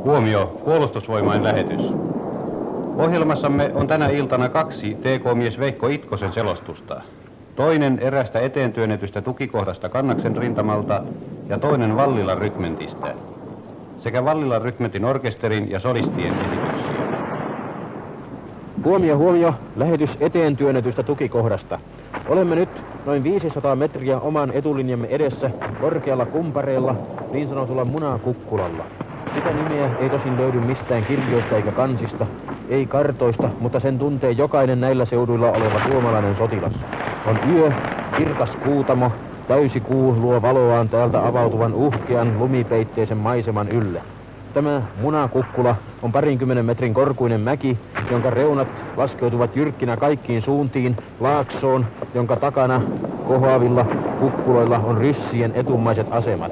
Huomio, puolustusvoimain lähetys. Ohjelmassamme on tänä iltana 2 TK-mies Veikko Itkosen selostusta. Toinen erästä eteen työnnetystä tukikohdasta Kannaksen rintamalta ja toinen Vallilan rykmentistä. Sekä Vallilan rykmentin orkesterin ja solistien esityksiä. Huomio, lähetys eteen työnnetystä tukikohdasta. Olemme nyt noin 500 metriä oman etulinjamme edessä korkealla kumpareella, niin sanotulla munakukkulalla. Sitä nimeä ei tosin löydy mistään kirjoista eikä kansista, ei kartoista, mutta sen tuntee jokainen näillä seuduilla oleva suomalainen sotilas. On yö, kirkas kuutamo, täysi kuu luo valoaan täältä avautuvan uhkean lumipeitteisen maiseman ylle. Tämä munakukkula on 20 metrin korkuinen mäki, jonka reunat laskeutuvat jyrkkinä kaikkiin suuntiin laaksoon, jonka takana kohoavilla kukkuloilla on ryssien etumaiset asemat.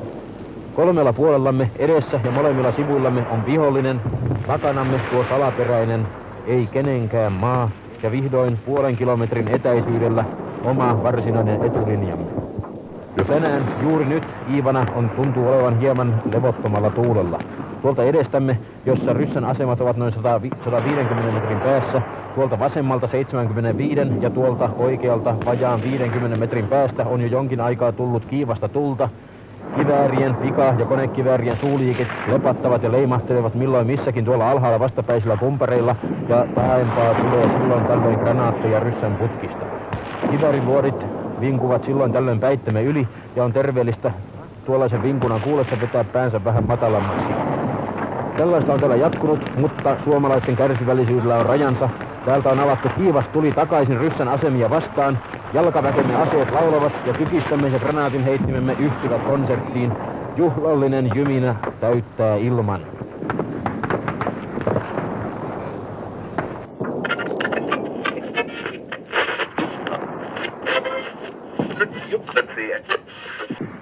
3 puolellamme edessä ja molemmilla sivuillamme on vihollinen, takanamme tuo salaperäinen, ei kenenkään maa ja vihdoin 0,5 kilometrin etäisyydellä oma varsinainen etulinjamme. Jo tänään, juuri nyt, Iivana tuntuu olevan hieman levottomalla tuulella. Tuolta edestämme, jossa ryssän asemat ovat noin 150 metrin päässä, tuolta vasemmalta 75 ja tuolta oikealta vajaan 50 metrin päästä on jo jonkin aikaa tullut kiivasta tulta. Kiväärien, pika- ja konekiväärien suuliikit lepattavat ja leimahtelevat milloin missäkin tuolla alhaalla vastapäisillä kumpareilla ja vähempää tulee silloin tällöin granaatteja ryssän putkista. Kivääriluodit vinkuvat silloin tällöin päittämme yli ja on terveellistä tuollaisen vinkunan kuulessa vetää päänsä vähän matalammaksi. Tällaista on täällä jatkunut, mutta suomalaisten kärsivällisyydellä on rajansa. Täältä on avattu kiivas tuli takaisin ryssän asemia vastaan. Jalkaväkemme aseet laulavat ja tykistämme ja granaatin heittimemme yhtyvät konserttiin. Juhlallinen jyminä täyttää ilman.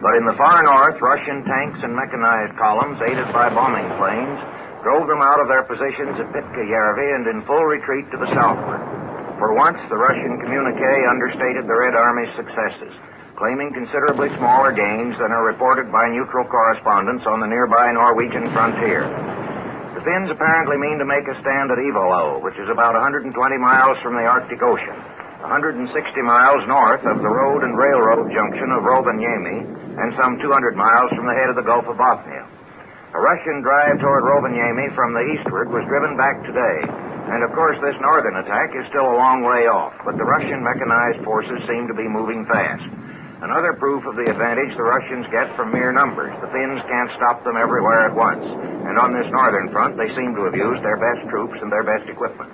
But in the far north, Russian tanks and mechanized columns, aided by bombing planes, drove them out of their positions at Pitkayervi and in full retreat to the southward. For once, the Russian communique understated the Red Army's successes, claiming considerably smaller gains than are reported by neutral correspondents on the nearby Norwegian frontier. The Finns apparently mean to make a stand at Ivalo, which is about 120 miles from the Arctic Ocean, 160 miles north of the road and railroad junction of Rovaniemi, and some 200 miles from the head of the Gulf of Bothnia. A Russian drive toward Rovaniemi from the eastward was driven back today, and of course this northern attack is still a long way off, but the Russian mechanized forces seem to be moving fast. Another proof of the advantage the Russians get from mere numbers. The Finns can't stop them everywhere at once, and on this northern front they seem to have used their best troops and their best equipment.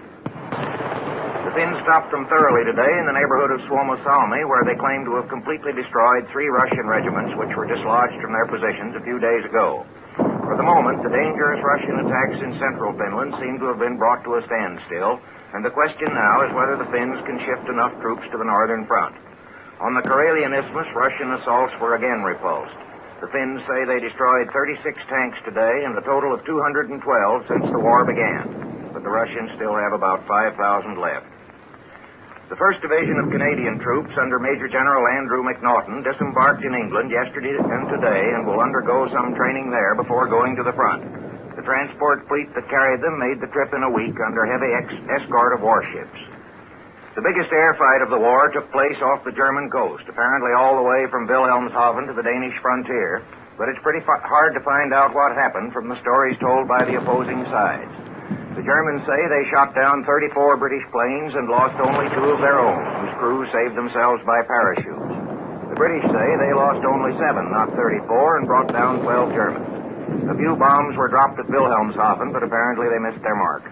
The Finns stopped them thoroughly today in the neighborhood of Suomussalmi, where they claim to have completely destroyed 3 Russian regiments which were dislodged from their positions a few days ago. For the moment, the dangerous Russian attacks in central Finland seem to have been brought to a standstill, and the question now is whether the Finns can shift enough troops to the northern front. On the Karelian Isthmus, Russian assaults were again repulsed. The Finns say they destroyed 36 tanks today and a total of 212 since the war began, but the Russians still have about 5,000 left. The 1st Division of Canadian troops under Major General Andrew McNaughton disembarked in England yesterday and today and will undergo some training there before going to the front. The transport fleet that carried them made the trip in a week under heavy escort of warships. The biggest air fight of the war took place off the German coast, apparently all the way from Wilhelmshaven to the Danish frontier, but it's pretty hard to find out what happened from the stories told by the opposing sides. The Germans say they shot down 34 British planes and lost only 2 of their own, whose crews saved themselves by parachutes. The British say they lost only 7, not 34, and brought down 12 Germans. A few bombs were dropped at Wilhelmshaven, but apparently they missed their mark.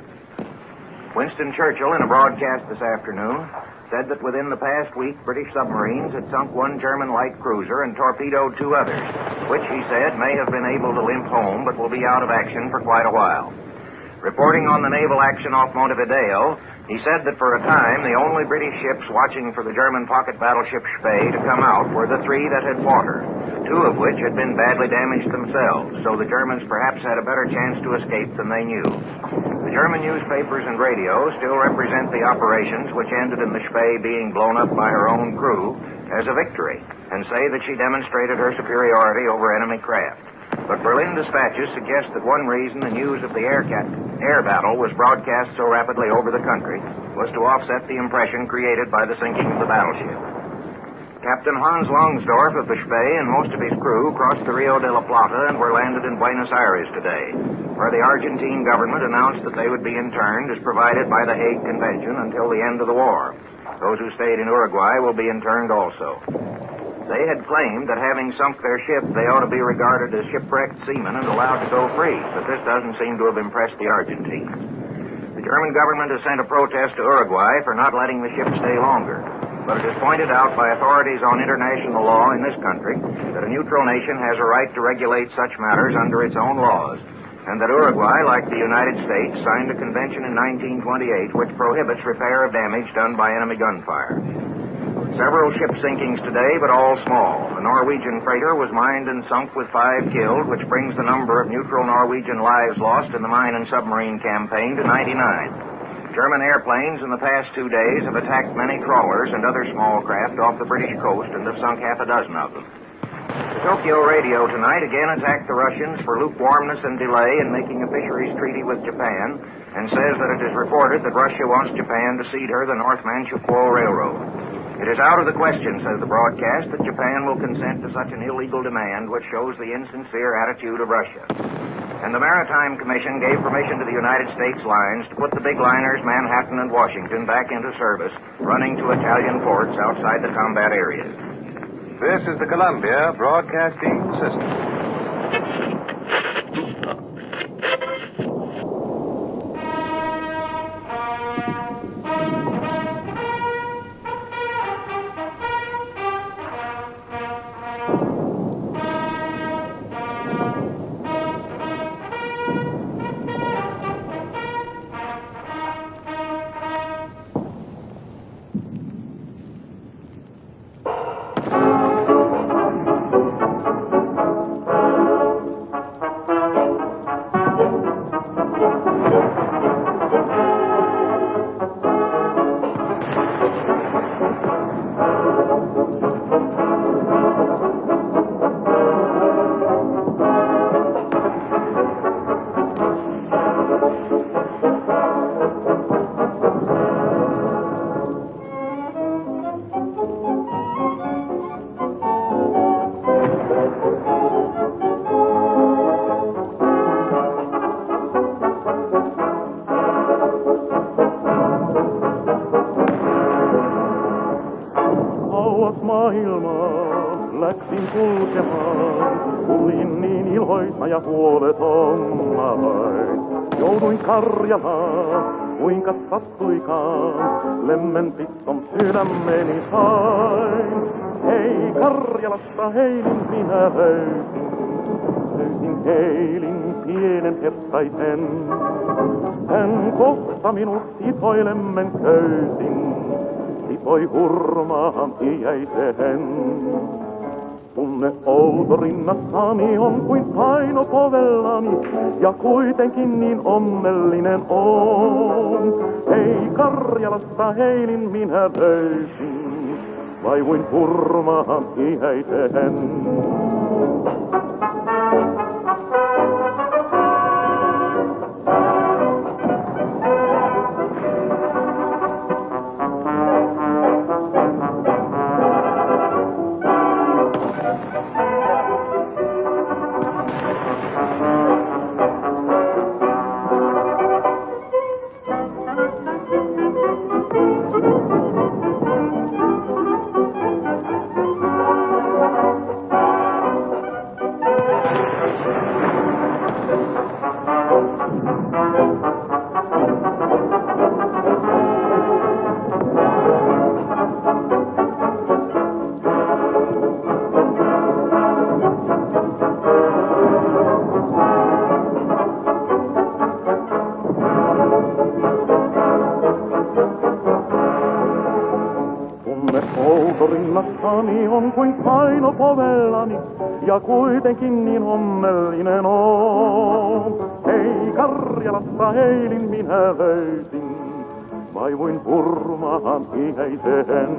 Winston Churchill, in a broadcast this afternoon, said that within the past week, British submarines had sunk 1 German light cruiser and torpedoed 2 others, which, he said, may have been able to limp home, but will be out of action for quite a while. Reporting on the naval action off Montevideo, he said that for a time the only British ships watching for the German pocket battleship Spee to come out were the 3 that had fought her, 2 of which had been badly damaged themselves, so the Germans perhaps had a better chance to escape than they knew. The German newspapers and radio still represent the operations which ended in the Spee being blown up by her own crew as a victory, and say that she demonstrated her superiority over enemy craft. But Berlin dispatches suggest that one reason the news of the air battle was broadcast so rapidly over the country was to offset the impression created by the sinking of the battleship. Captain Hans Longsdorff of the Spee and most of his crew crossed the Rio de la Plata and were landed in Buenos Aires today, where the Argentine government announced that they would be interned as provided by the Hague Convention until the end of the war. Those who stayed in Uruguay will be interned also. They had claimed that having sunk their ship, they ought to be regarded as shipwrecked seamen and allowed to go free, but this doesn't seem to have impressed the Argentines. The German government has sent a protest to Uruguay for not letting the ship stay longer, but it is pointed out by authorities on international law in this country that a neutral nation has a right to regulate such matters under its own laws, and that Uruguay, like the United States, signed a convention in 1928 which prohibits repair of damage done by enemy gunfire. Several ship sinkings today, but all small. A Norwegian freighter was mined and sunk with 5 killed, which brings the number of neutral Norwegian lives lost in the mine and submarine campaign to 99. German airplanes in the past 2 days have attacked many trawlers and other small craft off the British coast and have sunk half a dozen of them. The Tokyo radio tonight again attacked the Russians for lukewarmness and delay in making a fisheries treaty with Japan and says that it is reported that Russia wants Japan to cede her the North Manchukuo Railroad. It is out of the question, says the broadcast, that Japan will consent to such an illegal demand, which shows the insincere attitude of Russia. And the Maritime Commission gave permission to the United States lines to put the big liners Manhattan and Washington back into service, running to Italian ports outside the combat areas. This is the Columbia Broadcasting System. läksin kulkemaan, kuljin niin iloisna ja huoleton vain. Jouduin Karjalaan, kuinka sattuikaan, lemmen pitton sydämeni sain. Hei Karjalasta heilin minä löysin, löysin heilin pienen herttaisen. Hän kohta minut sitoi lemmen köysin, sitoi hurmaan iäiseen. Tunne outo rinnassani on kuin paino povellani, ja kuitenkin niin onnellinen on. Hei Karjalasta heilin minä löysin, vaivuin hurmaan iäiseen. Rinnastani on kuin paino povellani, ja kuitenkin niin onnellinen on. Hei Karjalassa heilin minä löysin, vaivuin hurmaan iäiseen.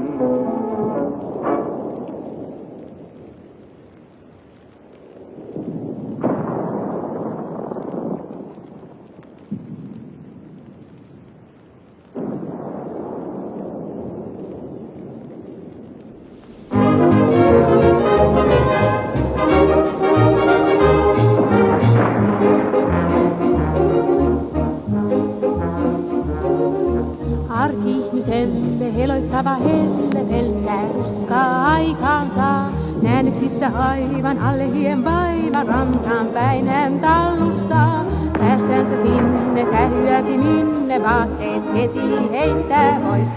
Kynnyksissä aivan alle hien vaiva rantaan päin hän tallustaa. Päästänsä sinne tähyäpi minne vaatteet heti heittää pois.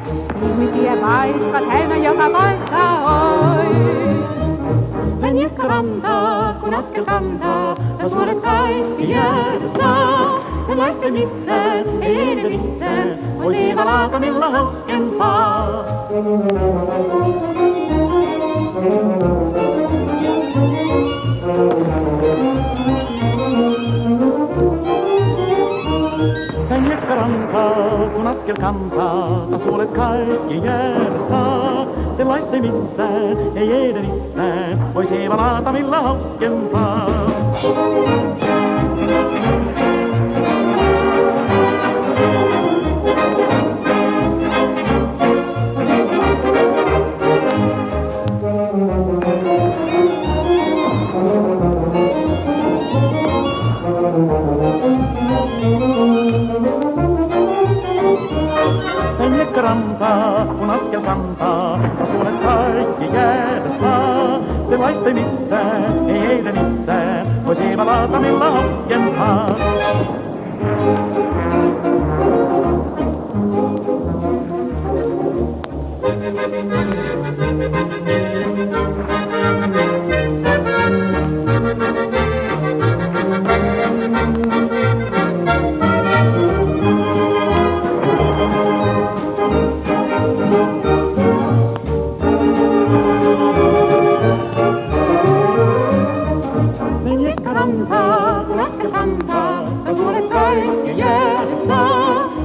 Ihmisiä paikka täynnä joka paikka ois. Hän hiekka rantaa, kun askel kantaa, ja suolet kaikki jäädä saa. Sellaisten missään, ei edes missään, voi siivä laatamilla hauskempaa. Hän hiekka rantaa, kun askel kantaa, ja suolet kaikki jäädä saa. Sellaista ei missään, ei edes missään, voi siivä laatamilla hauskempaa. Hän hiekka rantaa, kun askel kantaa, ja suolet kaikki jäädä saa. Sellaista ei missään, ei edes missään, voi siivä laatamilla hauskempaa.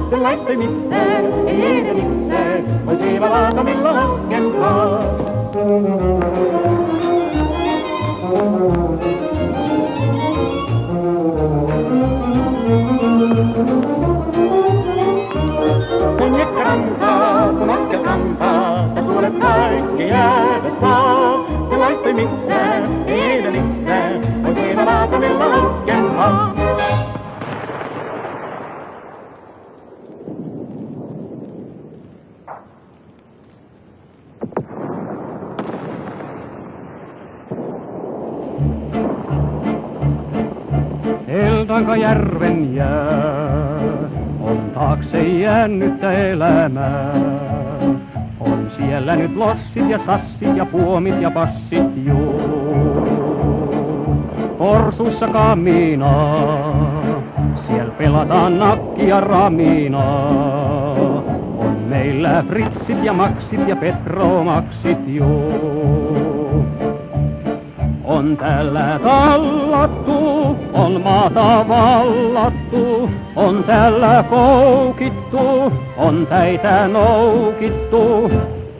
Sellaista ei missään, ei edes missään, voi siivä laatamilla hauskempaa. Hän hiekka rantaa, kun askel kantaa, ja suolet kaikki jäädä saa. Sellaista ei missään, ei edes missään, voi siivä laatamilla hauskempaa. Eltankajärven jää on taakse jäänyttä elämää. On siellä nyt lossit ja sassit ja puomit ja passit juu. Korsuissa kaminaa, siellä pelataan nakkia raminaa. On meillä fritsit ja maksit ja petromaksit juu. On täällä tallattu, on maata vallattu, on täällä koukittu, on täitä noukittu.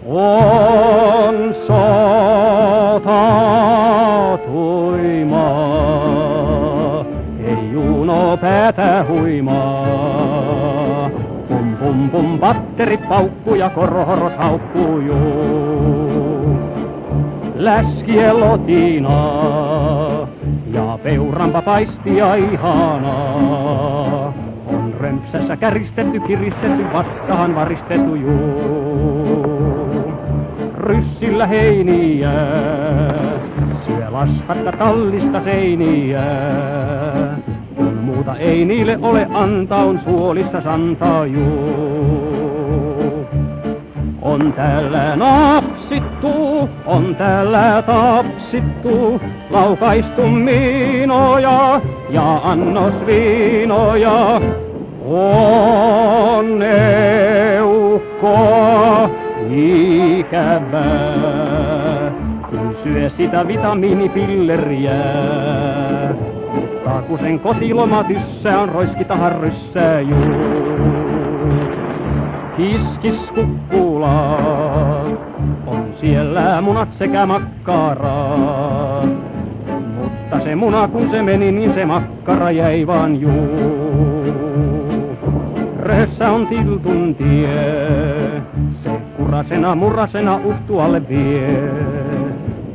On sota tuimaa, ei juno päätä huimaa. Pum pum pum patterit paukkuu ja korhorot haukkuu juu. Läskiä lotinaa ja peuranpa paistia ihanaa. On römpsässä käristetty, kiristetty, vattahan varistettu juu. Ryssillä heiniä, syö laskatta tallista seiniä. Kun muuta ei niille ole antaa, on suolissa santaa juu. On täällä napsittu, on täällä tapsittu, laukaistu miinoja ja annosviinoja. On eukkoa ikävää, kun syö sitä vitamiinipilleriä. Mutta kun sen kotiloma tyssää, on roiskitahan ryssää juu. Kiskis kukkulaa, on siellä munat sekä makkaraa. Mutta se muna kun se meni, niin se makkara jäi vaan juu. Röhössä on tiltun tie, se kurasena murasena uhtualle vie.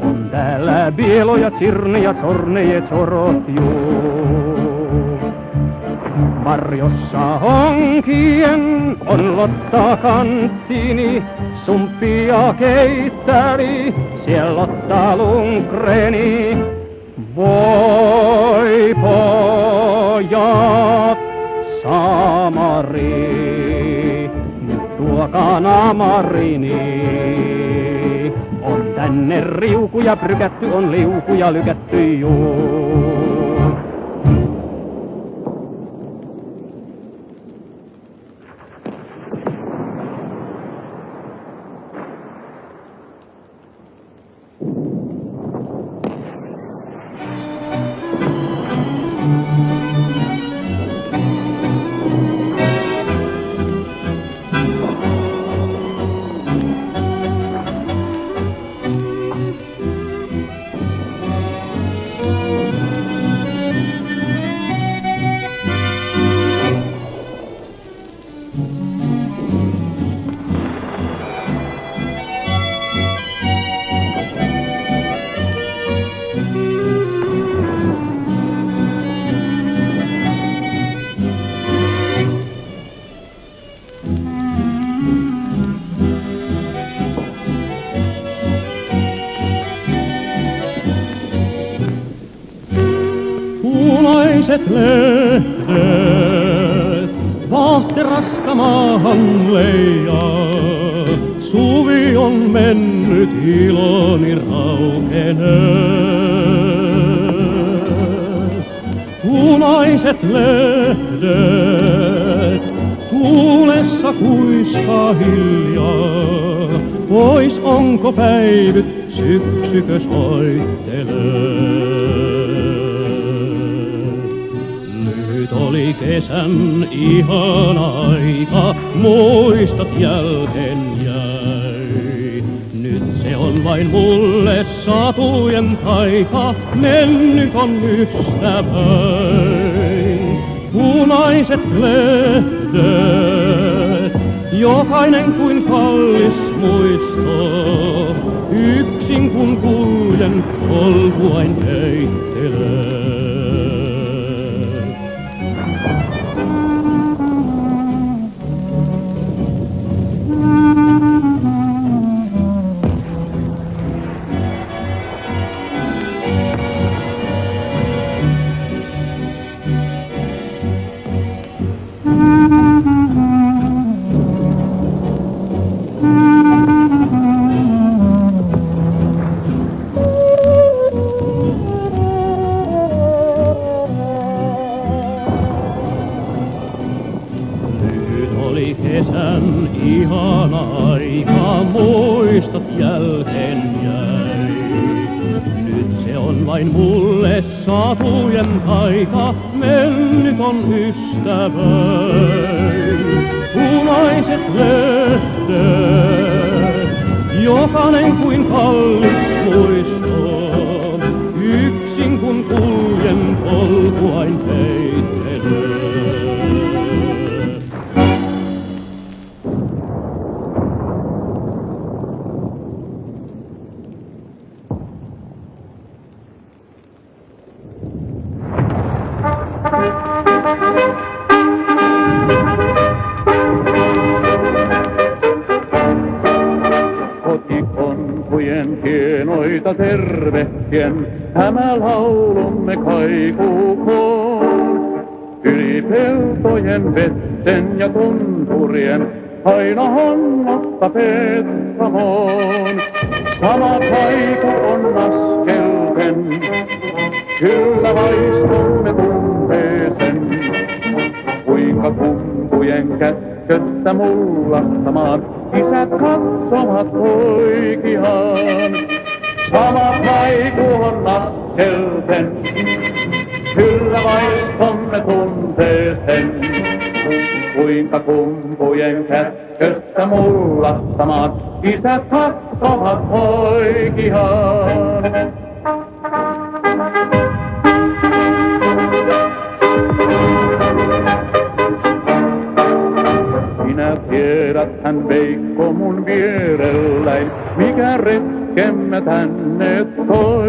On täällä bieloja, tsirneja, sorneje, sorot juu. Varjossa honkien on Lotta kanttini, sumppia keittäri, siellä Lotta Asta Lundgreni. Voi pojat, Samari, nyt tuokaa naamarini. On tänne riukuja prykätty, on liukuja lykätty juu. Punaiset lehdet, vahteraska maahan leijaa. Suvi on mennyt, iloni raukenee. Punaiset lehdet, tuulessa kuiskaa hiljaa. Pois onko päivyt, syksykö soittelee? Nyt oli kesän ihan aika, muistot jälkeen jäi. Nyt se on vain mulle satujen taika, mennyt on ystäväi. Punaiset lehdet, jokainen kuin kallis muisto. Yksin kun kuljen, polkuain heittelee. Kesän ihana aika, muistot jälkeen jäi. Nyt se on vain mulle satujen taika, mennyt on ystäväi. Punaiset lehdet, jokainen kuin kallis muisto. Yksin kun kuljen, polkuain heittelee. Kotikonkujen hienoita tervehtien, tämä laulumme kaikuukoon. Yli peltojen, vetten ja tunturien, aina honnosta Petsamoon. Sama kaiku on askelten, kyllä vaistomme tunteesen. Kuinka kumpujen kätköstä mullastamaan, isät katsovat poikiaan. Sama kaiku on askelten, kyllä vaistomme tunteesen. Kuinka kumpujen kätköstä mullastamaan, isät katsovat poikiaan. Sinä tiedäthän, Veikko, mun vierelläin, mikä retkemme tänne toi.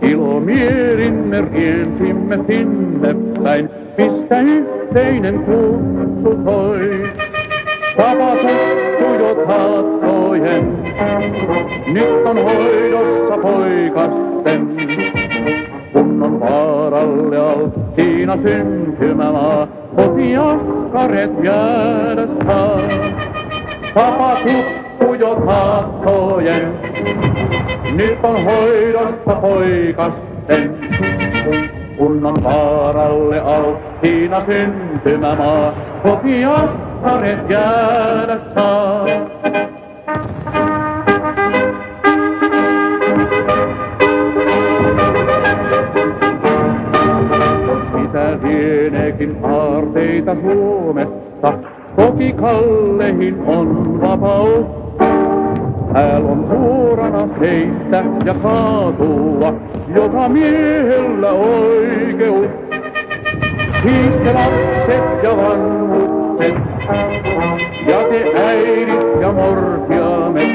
Ilomielimme riensimme sinne päin, mistä yhteinen kutsu toi. Tavatettu jo taattojen, Nyt on hoidossa poikasten, kun on vaaralle alttiina syntymämaa, kotiakkaret jäädä saa. Tapa tuttu jo tahtojen, nyt on hoidossa poikasten, kun on vaaralle alttiina syntymämaa, kotiakkaret jäädä saa. Mitä lieneekin aarteita Suomessa, toki Kallehin on vapaus. Täällä on suorana seistä ja kaatua, joka miehellä oikeus. Siis te lapset ja vanhukset, ja te äidit ja morsiamet,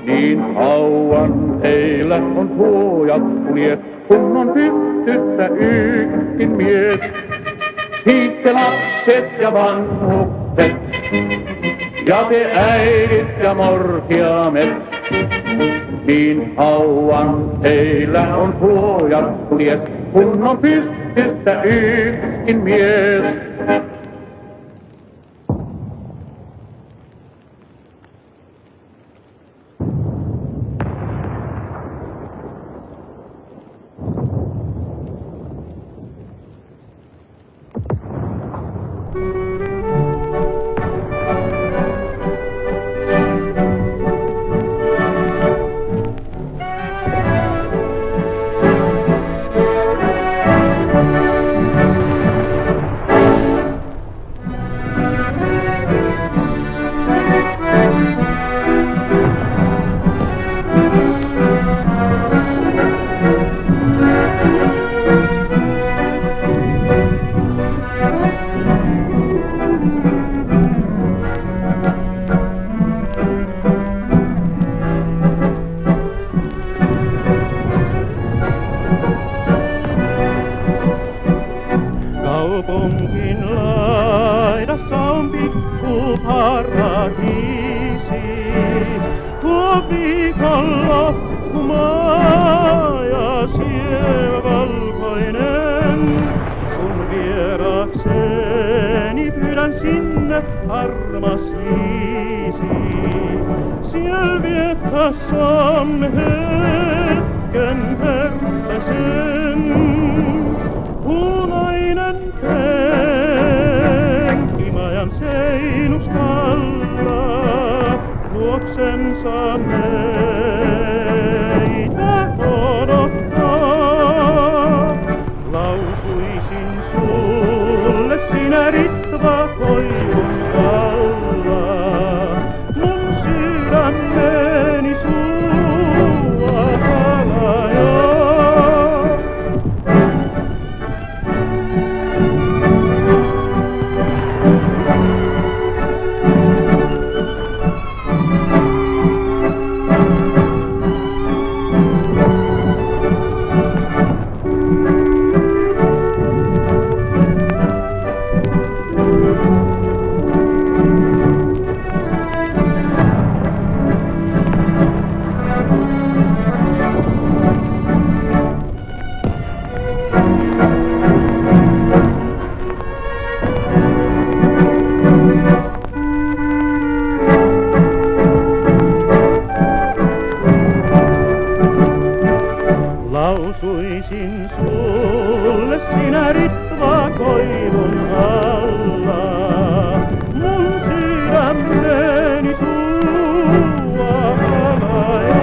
niin kauan teillä on suojat kuljet, kun on pystyssä yksin mies. Siis te lapset ja vanhukset, ja te äidit ja morsiamet, niin kauan teillä on suojat kuljet, kun on pystyssä yksin mies. Kaupungin laidassa on pikku paratiisi. Tuo viikonloppumaa ja siellä valkoinen. Sun vierakseni pyydän sinne, armas viisi. Siellä viettässämme hetken herttäsen. Punainen penki majan seinuskalla, luoksensa meitä odottaa. Lausuisin sulle sinä Ritva koivun alla, mun sydämeni sua halajaa. Lausuisin sulle sinä Ritva koivun alla, mun sydämeni sua halajaa.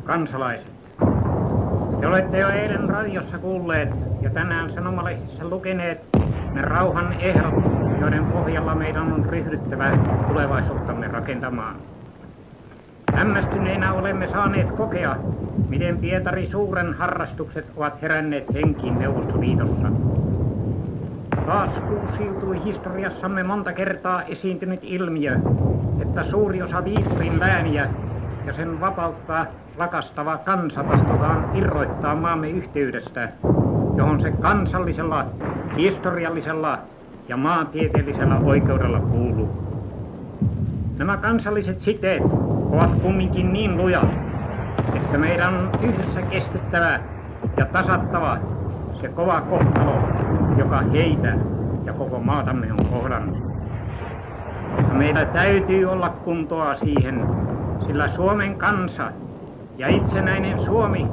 Kansalaiset, te olette jo eilen radiossa kuulleet ja tänään sanomalehdissä lukeneet ne rauhan ehdot, joiden pohjalla meidän on ryhdyttävä tulevaisuuttamme rakentamaan. Hämmästyneinä olemme saaneet kokea, miten Pietari Suuren harrastukset ovat heränneet henkiin Neuvostoliitossa. Taas uusiutui historiassamme monta kertaa esiintynyt ilmiö, että suuri osa Viipurin lääniä ja sen vapauttaa rakastava kansa tahtotaan irroittaa maamme yhteydestä, johon se kansallisella, historiallisella ja maantieteellisellä oikeudella kuuluu. Nämä kansalliset siteet ovat kumminkin niin lujat, että meidän on yhdessä kestettävä ja tasattava se kova kohtalo, joka heitä ja koko maatamme on kohdannut. Ja meillä täytyy olla kuntoa siihen, sillä Suomen kansa ja itsenäinen Suomi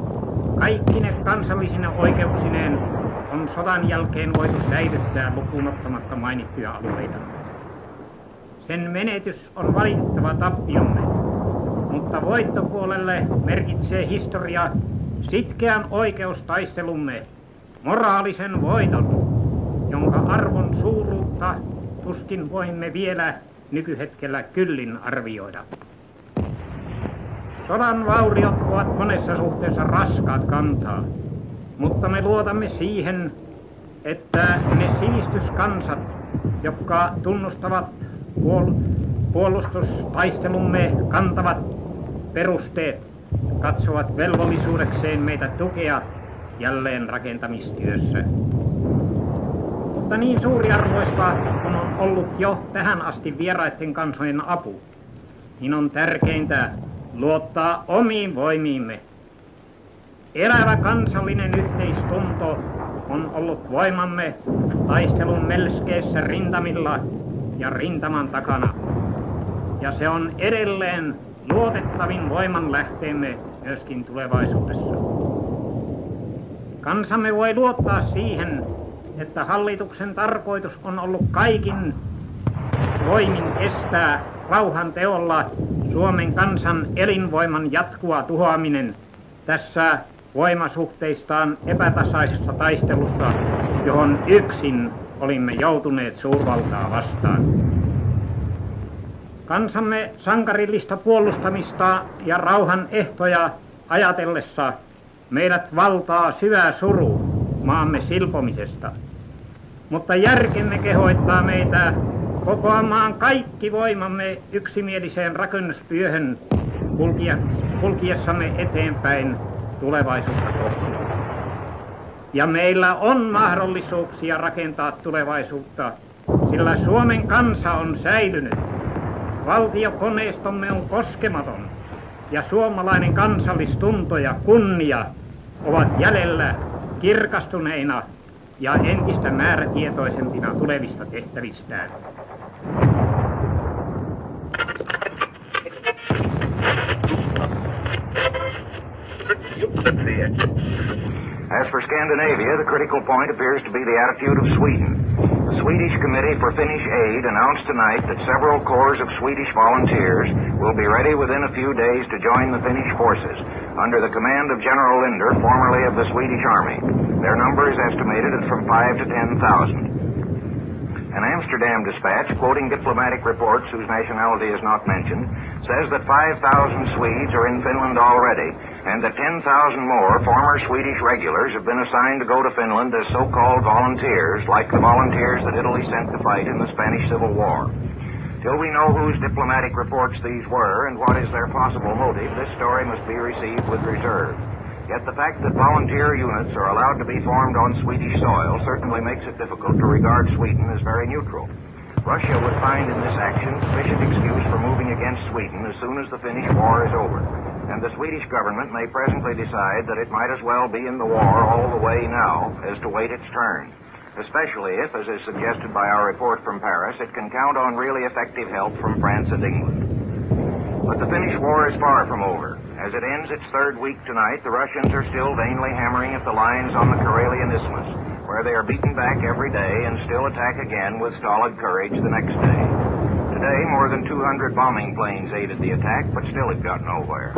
kaikkine kansallisine oikeuksineen on sodan jälkeen voitu säilyttää lukuun ottamatta mainittuja alueita. Sen menetys on valitettava tappiomme, mutta voittopuolelle merkitsee historia sitkeän oikeustaistelumme, moraalisen voiton, jonka arvon suuruutta tuskin voimme vielä nykyhetkellä kyllin arvioida. Sodan vauriot ovat monessa suhteessa raskaat kantaa, mutta me luotamme siihen, että ne sivistyskansat, jotka tunnustavat puolustustaistelumme kantavat perusteet, katsovat velvollisuudekseen meitä tukea jälleen rakentamistyössä. Mutta niin suuriarvoista kun on ollut jo tähän asti vieraiden kansojen apu, niin on tärkeintä luottaa omiin voimiimme. Elävä kansallinen yhteistunto on ollut voimamme taistelun melskeissä rintamilla ja rintaman takana. Ja se on edelleen luotettavin voimanlähteemme myöskin tulevaisuudessa. Kansamme voi luottaa siihen, että hallituksen tarkoitus on ollut kaikin voimin estää rauhan teolla Suomen kansan elinvoiman jatkuva tuhoaminen tässä voimasuhteistaan epätasaisessa taistelussa, johon yksin olimme joutuneet suurvaltaa vastaan. Kansamme sankarillista puolustamista ja rauhan ehtoja ajatellessa meidät valtaa syvä suru maamme silpomisesta. Mutta järkemme kehoittaa meitä kokoamaan kaikki voimamme yksimieliseen rakennustyöhön kulkiessamme eteenpäin tulevaisuutta kohti. Ja meillä on mahdollisuuksia rakentaa tulevaisuutta, sillä Suomen kansa on säilynyt. Valtiokoneistomme on koskematon ja suomalainen kansallistunto ja kunnia ovat jäljellä kirkastuneina ja entistä määrätietoisempina tulevista tehtävistään. As for Scandinavia, the critical point appears to be the attitude of Sweden. The Swedish Committee for Finnish Aid announced tonight that several corps of Swedish volunteers will be ready within a few days to join the Finnish forces under the command of General Linder, formerly of the Swedish Army. Their number is estimated at from 5,000 to 10,000. An Amsterdam dispatch, quoting diplomatic reports whose nationality is not mentioned, says that 5,000 Swedes are in Finland already, and that 10,000 more former Swedish regulars have been assigned to go to Finland as so-called volunteers, like the volunteers that Italy sent to fight in the Spanish Civil War. Till we know whose diplomatic reports these were and what is their possible motive, this story must be received with reserve. Yet the fact that volunteer units are allowed to be formed on Swedish soil certainly makes it difficult to regard Sweden as very neutral. Russia would find in this action sufficient excuse for moving against Sweden as soon as the Finnish war is over. And the Swedish government may presently decide that it might as well be in the war all the way now as to wait its turn. Especially if, as is suggested by our report from Paris, it can count on really effective help from France and England. But the Finnish war is far from over. As it ends its third week tonight, the Russians are still vainly hammering at the lines on the Karelian Isthmus, where they are beaten back every day and still attack again with stolid courage the next day. Today, more than 200 bombing planes aided the attack, but still it got nowhere.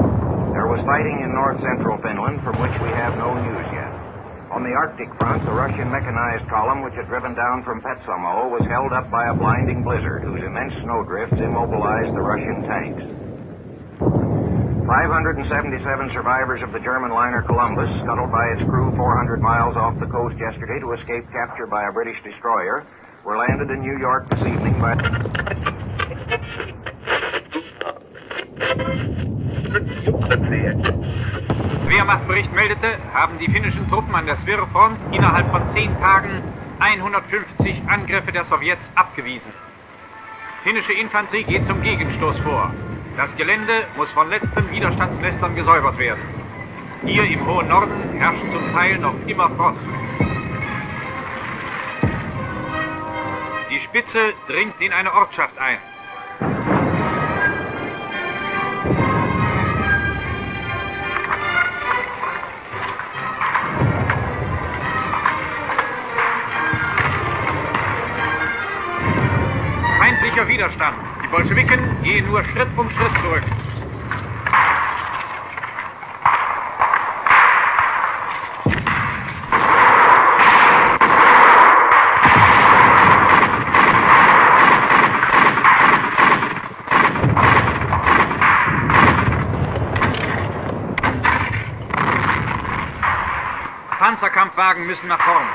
There was fighting in north-central Finland, from which we have no news yet. On the Arctic front, the Russian mechanized column, which had driven down from Petsamo, was held up by a blinding blizzard whose immense snowdrifts immobilized the Russian tanks. 577 survivors of the German liner Columbus, scuttled by its crew 400 miles off the coast yesterday to escape capture by a British destroyer, were landed in New York this evening by... Wehrmachtbericht meldete, haben die finnischen Truppen an der Svirfront innerhalb von 10 Tagen 150 Angriffe der Sowjets abgewiesen. Finnische Infanterie geht zum Gegenstoß vor. Das Gelände muss von letzten Widerstandsnestern gesäubert werden. Hier im hohen Norden herrscht zum Teil noch immer Frost. Die Spitze dringt in eine Ortschaft ein. Feindlicher Widerstand. Die Bolschewiken gehen nur Schritt um Schritt zurück. Panzerkampfwagen müssen nach vorn.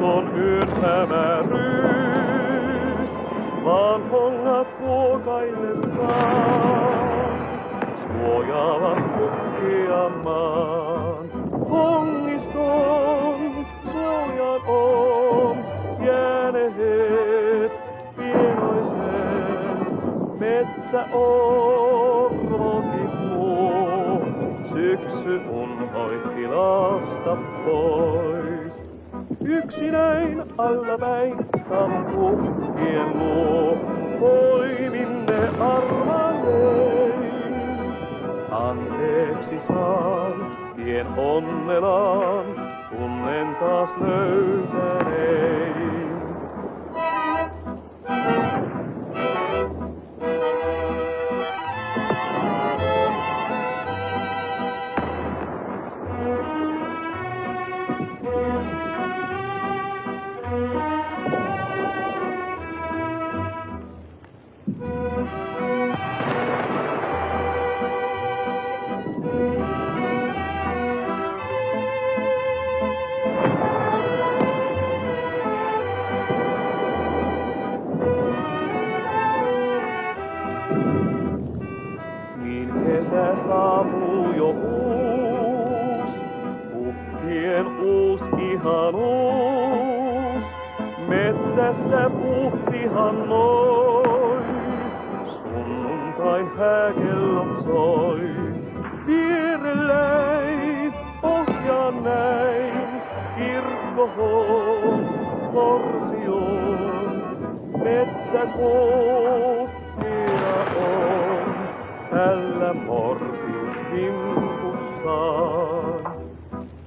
uskoton yön hämäryys, vaan hongat huokaillessaan suojaavat kukkiamaan. Hongiston suojan on jääneet pienoisen metsäorvokit muu. Syksy unhoitti lasta pois. Yksinäin allapäin sammukkien luo poiminne armalleen. Anteeksi saan, tien onnelaan, tunnen taas löytänein. Saapuu jo uus, puhkien uus ihanuus. Metsässä puhtihan noin, sunnuntai hääkellot soi. Vierelläin ohjaan näin, kirkkoon Korsioon. Metsäkuoppia on tällä morsiuskimpussaan.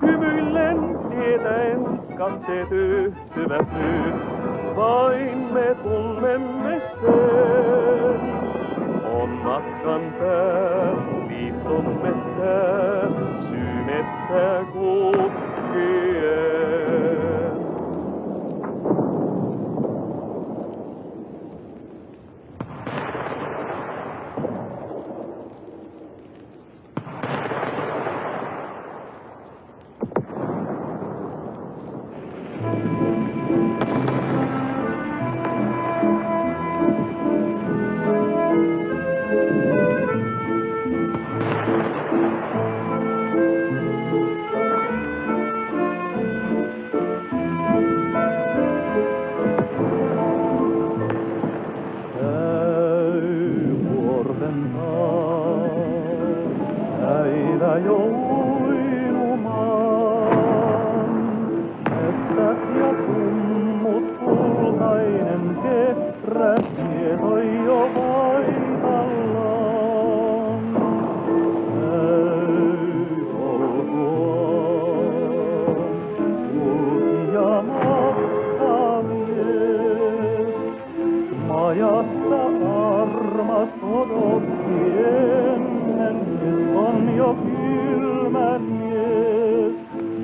Hymyillen tietäen katseet yhtyvät nyt, vain me tunnemme sen. On matkan pää, liittomme tää, syy metsäkukkien.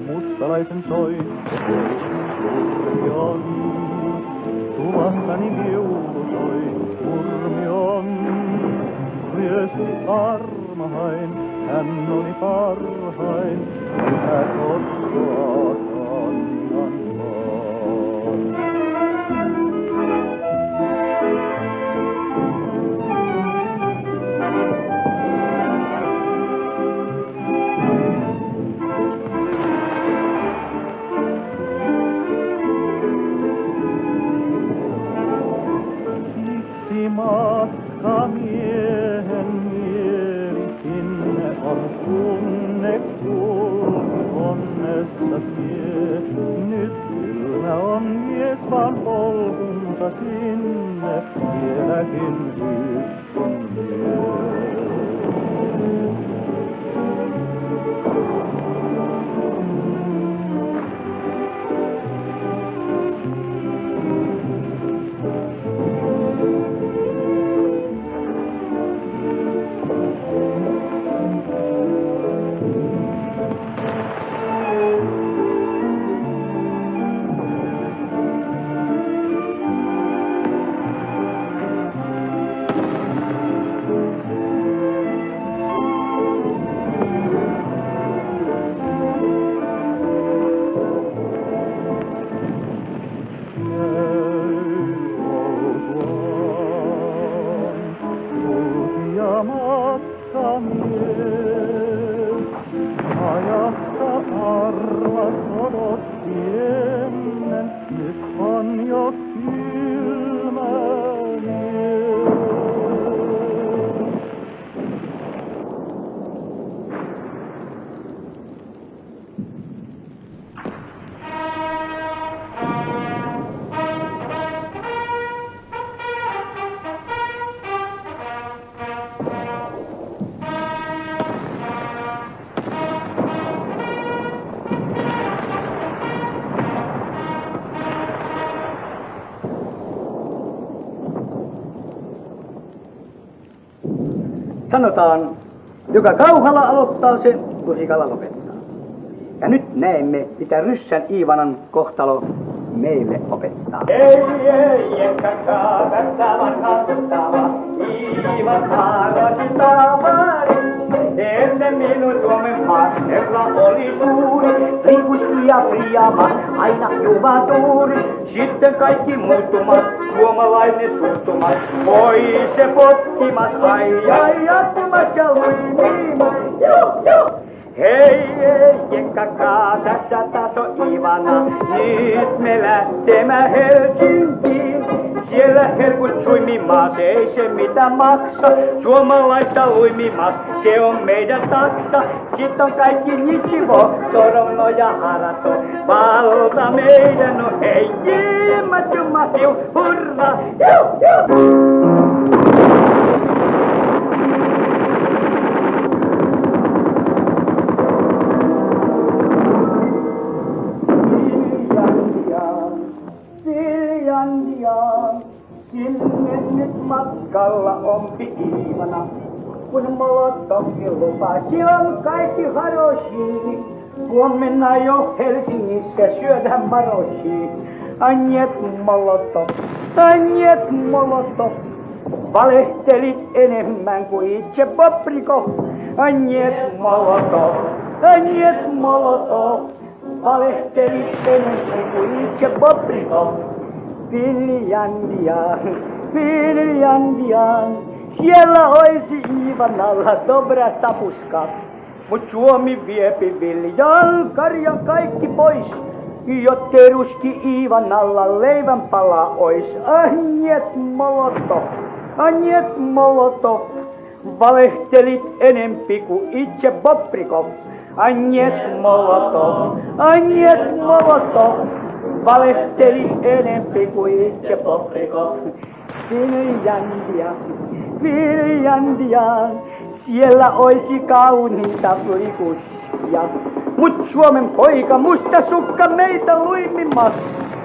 Mustalaisen soi Urmion, tuvassani viulu soi Urmion. Ryösti armahain, hän oli parhain, yhä kotsoa kannan vaan. Matkamiehen mieli sinne on tunneksul onnessa tie. Nyt kylmä on mies vaan polkunsa sinne vieläkin yksin vie. Sanotaan, joka kauhalla aloittaa, sen lusikalla lopettaa. Ja nyt näemme, mitä Ryssän Iivanan kohtalo meille opettaa. Ei, ekkakaa, tässä vanha tuttava, Iivan harrasi tavari. Ennen minun Suomen maa, herra oli suuri, riipuski ja friamas, aina juvatuuri. Sitten kaikki muuttumas, suomalainen suuttumas, pois se potkimas, ai, jatkumas ja huimimas. Hei, jekkakaa, tässä taas on Ivana, nyt me lähtemään Helsinkiin. Siellä herkut suimimas, ei se mitä maksa, suomalaista uimimas, se on meidän taksa. Sitten on kaikki Nichivo, Toronno ja Haraso, valta meidän on, hei, Matiu, hurra, Sinne nyt matkalla ompi Iivana, kun Molotovkin lupasi on kaikki haroshi. Huomenna jo Helsingissä syödään maroshi. Anjet Molotov, valehtelit enemmän kuin itse Bobrikov. Anjet Molotov, valehtelit enemmän kuin itse Bobrikov. Finlandiaan, siellä oisi Iivanalla dobra sapuska. Mut Suomi viepi viljan karjan kaikki pois, jottei ruski Iivanalla leivän pala ois. Anjet Molotov, valehtelit enempi kuin itse Bobrikov. Anjet Molotov, valehteli enempi kuin itse Bobrikov. Finlandiaan, siellä oisi kauniita flikuskia. Mut Suomen poika musta sukka meitä luimimas.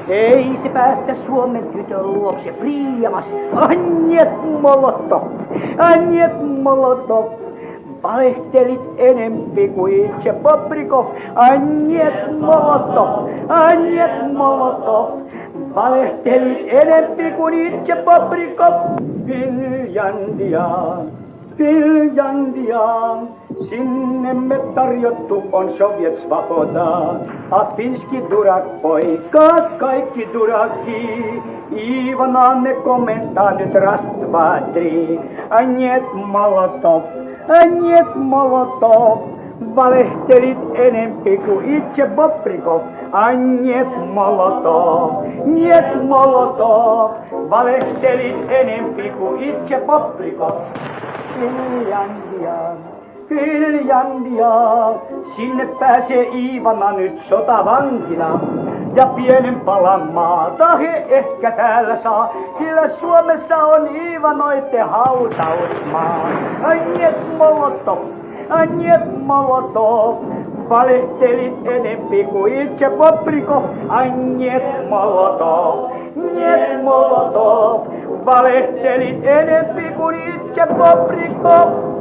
Ei se päästä Suomen tytön luokse friiamas. Anjet Molotov, valehtelit enempi kuin itse Bobrikov. Anjet Molotov, valehtelit enempi kuin itse Bobrikov. Finlandiaan, sinne me tarjottu on Sovjet Svoboda. A finski durak poikaat, kaikki durakki. Ivana ne komentaa nyt Rastvadri. Anjet Molotov, valehtelit enempi kuin itse Bobrikov. Anjet Molotov, valehtelit enempi kuin itse Bobrikov. Finlandiaan, sinne pääsee Iivana nyt sotavankina. Ja pienen palan maata he ehkä täällä saa, sillä Suomessa on Iivanoitten hautausmaa. Anjet Molotov, valehtelit enempi kuin itse Bobrikov. Anjet Molotov, valehtelit enempi kuin itse Bobrikov.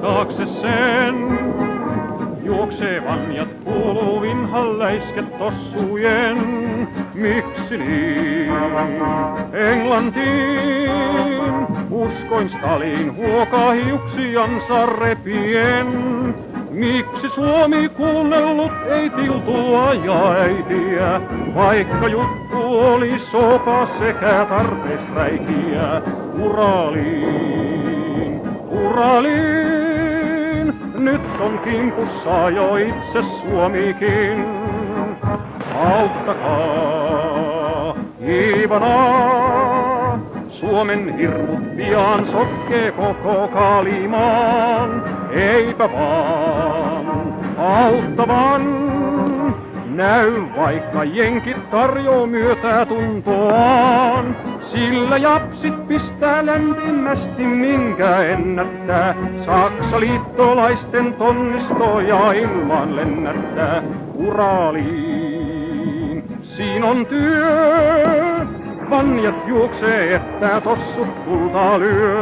taakse sen. Juoksee vanjat kuuluu vinhan läisket tossujen. Miksi niin? Englantiin uskoin Stalin huokaa hiuksiansa repien. Miksi Suomi kuunnellut ei tiltua ja äitiä, vaikka juttu oli sopa sekä tarpeesräikiä? Uraliin, Uraliin, nyt on kimpussa jo itse Suomikin. Auttakaa, Iivanaa, Suomen hirmut pian sotkee koko Kaalimaan. Eipä vaan auttavan, näy vaikka jenkit tarjoo myötää tuntoaan. Sillä japsit pistää lämpimästi minkä ennättää. Saksa liittolaisten tonnistoja ilman lennättää. Uraliin, siin on työ, vanjat juoksee että tossut tulta lyö.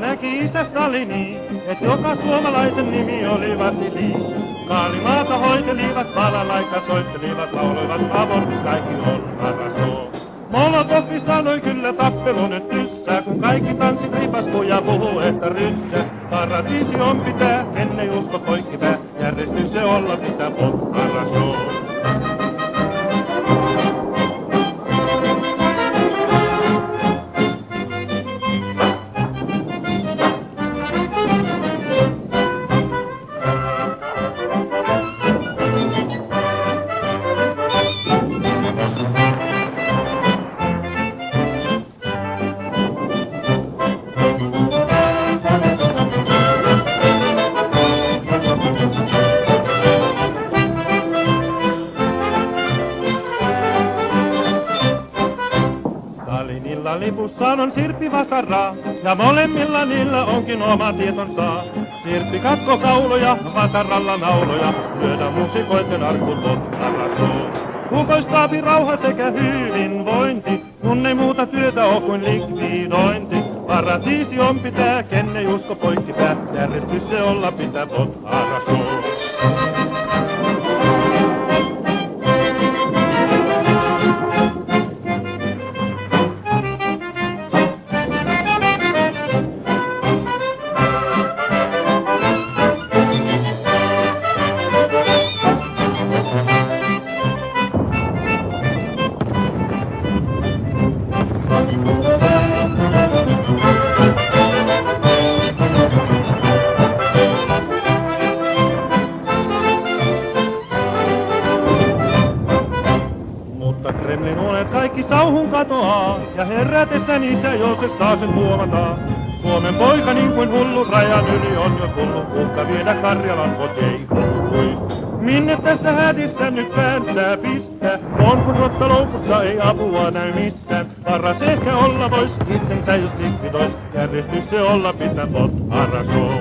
Näki isä Stalini, et joka suomalaisen nimi oli Vasili. Kaalimaata hoitelivat, balalaika soittelivat, lauloivat abortit kaikki on parasoo. Molotovi sanoi kyllä tappelu nyt tyssää, kun kaikki tanssit ripastuu ja puhuu, että ryssä. Paratiisi on pitää, ennen usko poikki pää, järjestys se olla pitää pottarasoo. Lipussaan on Sirppi vasaraa, ja molemmilla niillä onkin oma tietonsa. Sirppi katko kauloja, vasaralla nauloja, lyödä musikoiden arkut pottarasoo. Kukoistaapi rauha sekä hyvinvointi, kun ei muuta työtä oo kuin likvidointi. Paratiisi on pitää, ken ei usko poikki pää, järjestys se olla pitää pottarasoo. Kaikki sauhun katoaa, ja herätessä isä Joosef saa sen huomataan. Suomen poika niin kuin hullu rajan yli on jo tullut, uhka viedä Karjalan koteihin. Minne tässä hädissä nyt päänsää pistää, on kun rottaloukussa ei apua näy missään. Paras ehkä olla vois, itsensä jos likvidois, järjestys se olla pitää pottarasoo.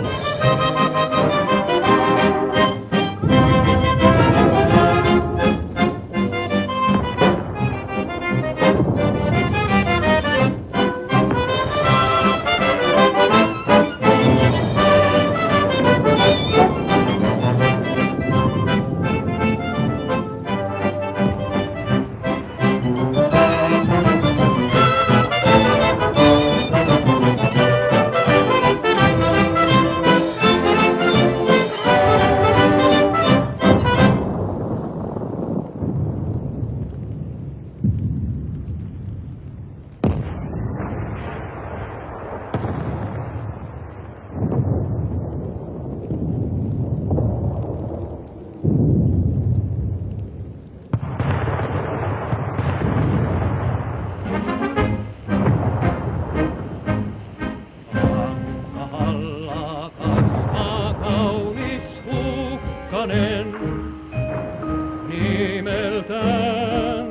Nimeltään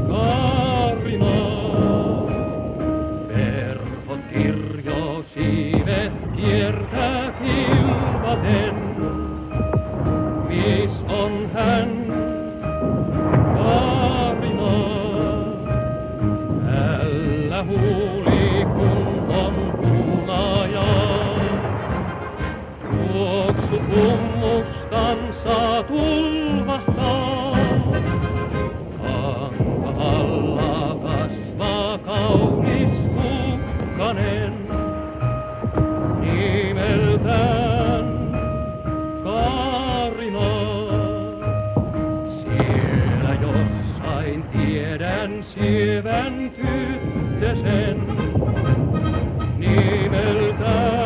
Kaarimaa. Verhot kirjo siivet kiertää kilvaten. Mis on hän? Kaarimaa. Älä huuli kun on punajaa. Tuoksu kummustansa tulvahtaa. Hanka alla kasvaa kaunis kukkanen. Nimeltään Kaarimaa. Siellä jossain tiedän sievän tyttösen. Nimeltään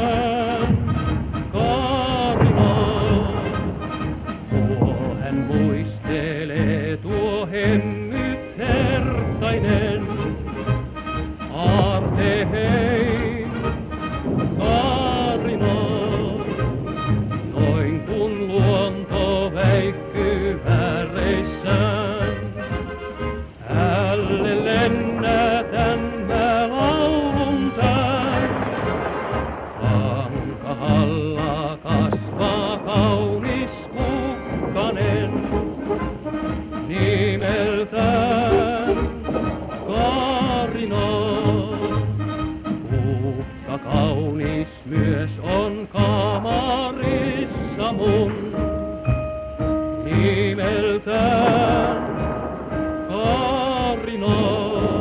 Kaarimaa. Tuo hän muistelee, tuo hemnyt hertainen. Aarte hei, Kaarimaa. Noin kun luonto väikkyy väreissään. Hälle lennätän mä laulun tän. Hankahalla kasvaa kaunis kukkanen. Nimeltään Kaarimaa. Kukka kaunis myös on kamarissa mun. Nimeltään Kaarimaa.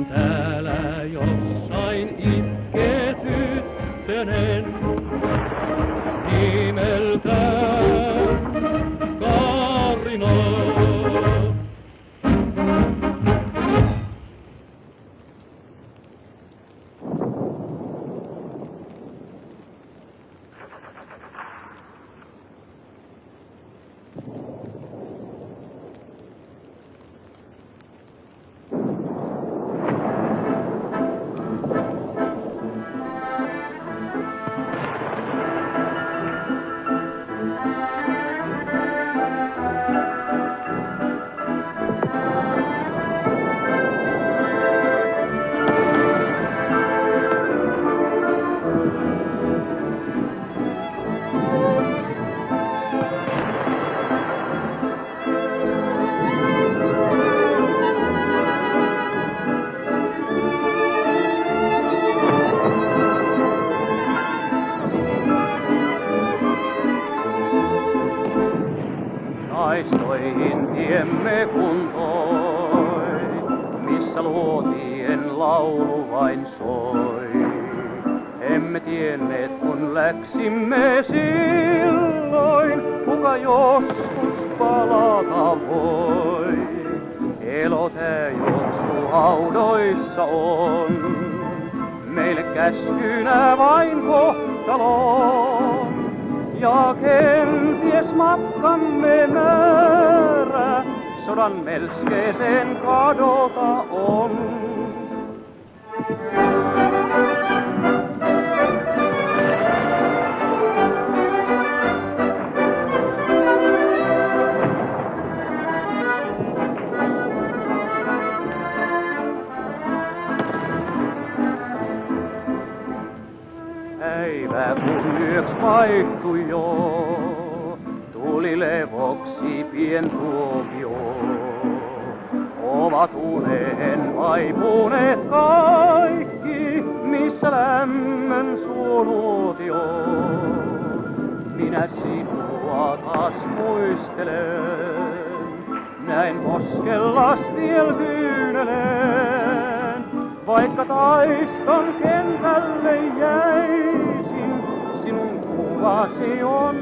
täällä jossain itkee tyttönen nimeltään Kaarina. Naistoihin tiemme kuntoi, missä luotien laulu vain soi. Emme tienneet kun läksimme silloin, kuka joskus palata voi. Elo tää juoksu haudoissa on, meille käskynä vain kohtalon. Ja kenties matkamme määrä sodan melskeeseen kadota on. Päivä kun yöks vaihtui jo, tuli levoksi pien tuomio. Ovat uneen vaipuneet kaikki, missä lämmön suonuotio. Minä sinua taas muistelen, näin poskellas viel kyynelen. Vaikka taiston kentälle jäisin, sinun kuvasi on